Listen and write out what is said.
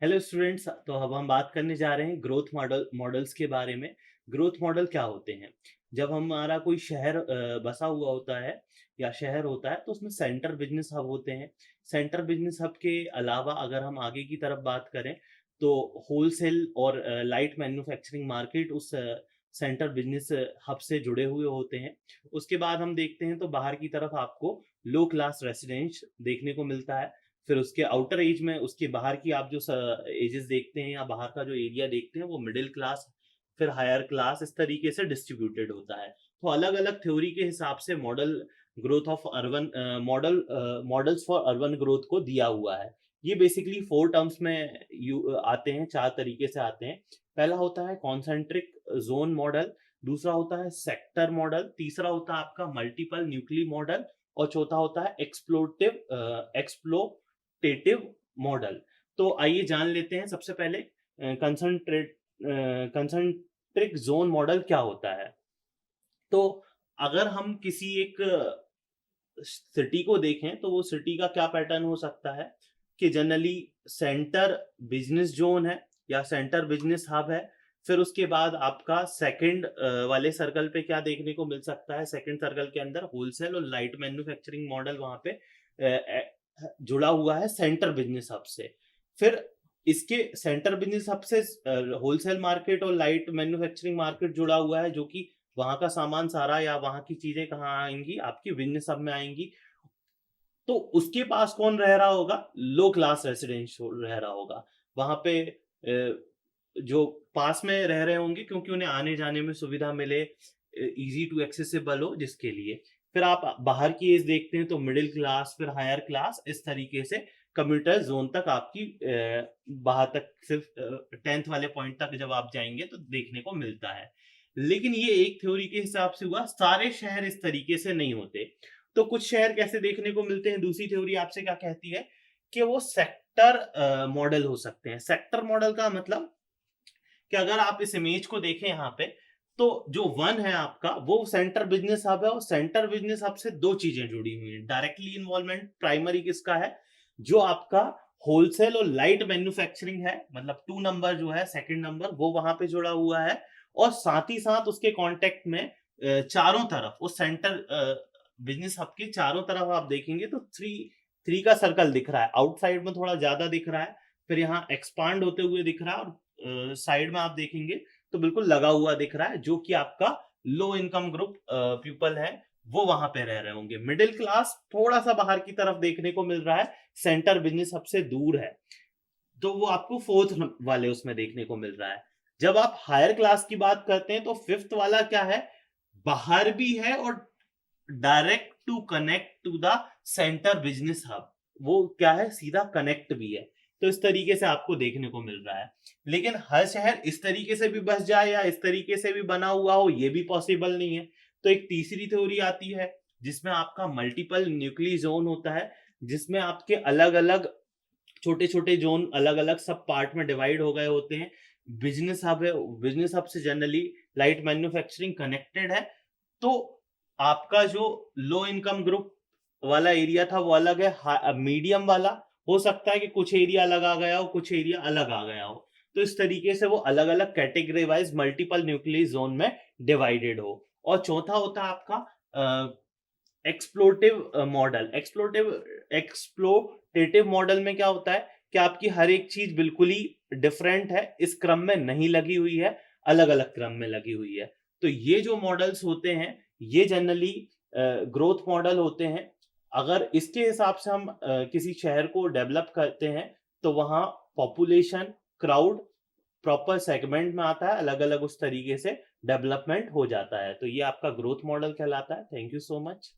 Hello students, तो अब हम बात करने जा रहे हैं ग्रोथ मॉडल्स के बारे में। ग्रोथ मॉडल क्या होते हैं? जब हमारा कोई शहर बसा हुआ होता है या शहर होता है तो उसमें सेंटर बिजनेस हब होते हैं। सेंटर बिजनेस हब के अलावा अगर हम आगे की तरफ बात करें तो होलसेल और लाइट मैन्युफैक्चरिंग मार्केट उस सेंटर बिजनेस हब से जुड़े हुए होते हैं। उसके बाद हम देखते हैं तो बाहर की तरफ आपको लो क्लास रेसिडेंस देखने को मिलता है। फिर उसके आउटर एज में उसके बाहर की आप जो एजेस देखते हैं या बाहर का जो एरिया देखते हैं वो मिडिल क्लास, फिर हायर क्लास, इस तरीके से डिस्ट्रीब्यूटेड होता है। तो अलग अलग थ्योरी के हिसाब से मॉडल्स फॉर अर्बन ग्रोथ को दिया हुआ है। ये बेसिकली 4 टर्म्स में आते हैं, 4 तरीके से आते हैं। पहला होता है कॉन्सेंट्रिक जोन मॉडल, दूसरा होता है सेक्टर मॉडल, तीसरा होता है आपका मल्टीपल न्यूक्ली मॉडल और चौथा होता है एक्सप्लोटेटिव मॉडल। तो आइए जान लेते हैं सबसे पहले कंसंट्रिक जोन मॉडल क्या होता है। तो अगर हम किसी एक सिटी को देखें तो वो सिटी का क्या पैटर्न हो सकता है कि जनरली सेंटर बिजनेस जोन है या सेंटर बिजनेस हब है। फिर उसके बाद आपका सेकंड वाले सर्कल पे क्या देखने को मिल सकता है, सेकंड सर्कल के अंदर होलसेल और लाइट मैन्युफैक्चरिंग मॉडल वहां पे जुड़ा हुआ है सेंटर बिजनेस हब से। फिर इसके सेंटर बिजनेस हब से होलसेल मार्केट और लाइट मैन्युफैक्चरिंग मार्केट जुड़ा हुआ है, जो कि वहां का सामान सारा या वहां की चीजें कहाँ आएंगी, आपकी बिजनेस हब में आएंगी। तो उसके पास कौन रह रहा होगा? लो क्लास रेसिडेंस रह रहा होगा वहां पे। जो पास में रह रहे होंगे क्योंकि उन्हें आने जाने में सुविधा मिले, इजी टू एक्सेसिबल हो जिसके लिए। फिर आप बाहर की एज देखते हैं तो मिडिल क्लास, फिर हायर क्लास, इस तरीके से कम्यूटर जोन तक आपकी बाहर तक सिर्फ 10th वाले पॉइंट तक जब आप जाएंगे तो देखने को मिलता है। लेकिन ये एक थ्योरी के हिसाब से हुआ, सारे शहर इस तरीके से नहीं होते। तो कुछ शहर कैसे देखने को मिलते हैं? दूसरी थ्योरी आपसे क्या कहती है कि वो सेक्टर मॉडल हो सकते हैं। सेक्टर मॉडल का मतलब कि अगर आप इस इमेज को देखें यहाँ पे तो जो वन है आपका वो सेंटर बिजनेस हब है, और सेंटर बिजनेस हब से दो चीजें जुड़ी हुई हैं डायरेक्टली इन्वॉल्वमेंट। प्राइमरी किसका है? जो आपका होलसेल और लाइट मैन्युफैक्चरिंग है, मतलब 2 नंबर जो है, सेकंड नंबर वो वहां पे जुड़ा हुआ है। और साथ ही साथ उसके कांटेक्ट में चारों तरफ उस सेंटर बिजनेस हब के चारों तरफ आप देखेंगे तो थ्री थ्री का सर्कल दिख रहा है। आउटसाइड में थोड़ा ज्यादा दिख रहा है, फिर यहाँ एक्सपांड होते हुए दिख रहा है, और साइड में आप देखेंगे तो बिल्कुल लगा हुआ दिख रहा है, जो कि आपका लो इनकम ग्रुप पीपल है, वो वहां पे रह रहे होंगे। मिडिल क्लास थोड़ा सा बाहर की तरफ देखने को मिल रहा है, सेंटर बिजनेस सबसे दूर है, तो वो आपको फोर्थ वाले उसमें देखने को मिल रहा है। जब आप हायर क्लास की बात करते हैं तो फिफ्थ वाला क्या है? बाहर भी है और direct to connect to the centre business hub, वो क्या है, सीधा कनेक्ट भी है। तो इस तरीके से आपको देखने को मिल रहा है। लेकिन हर शहर इस तरीके से भी बस जाए या इस तरीके से भी बना हुआ हो, ये भी पॉसिबल नहीं है। तो एक तीसरी थ्योरी आती है जिसमें आपका मल्टीपल न्यूक्ली जोन होता है, जिसमें आपके अलग अलग छोटे छोटे जोन अलग अलग सब पार्ट में डिवाइड हो गए होते हैं। बिजनेस हब है, बिजनेस हब से जनरली लाइट मैन्युफैक्चरिंग कनेक्टेड है। तो आपका जो लो इनकम ग्रुप वाला एरिया था वो अलग है, मीडियम वाला हो सकता है कि कुछ एरिया अलग आ गया हो, कुछ एरिया अलग आ गया हो। तो इस तरीके से वो अलग अलग category wise multiple nucleus zone में डिवाइडेड हो। और चौथा होता है आपका एक्सप्लोटिव मॉडल। एक्सप्लोटेटिव मॉडल में क्या होता है कि आपकी हर एक चीज बिल्कुल ही डिफरेंट है, इस क्रम में नहीं लगी हुई है, अलग अलग क्रम में लगी हुई है। तो ये जो मॉडल्स होते हैं ये जनरली ग्रोथ मॉडल होते हैं। अगर इसके हिसाब से हम किसी शहर को डेवलप करते हैं तो वहां पॉपुलेशन, क्राउड प्रॉपर सेगमेंट में आता है, अलग अलग उस तरीके से डेवलपमेंट हो जाता है। तो ये आपका ग्रोथ मॉडल कहलाता है। Thank you so much.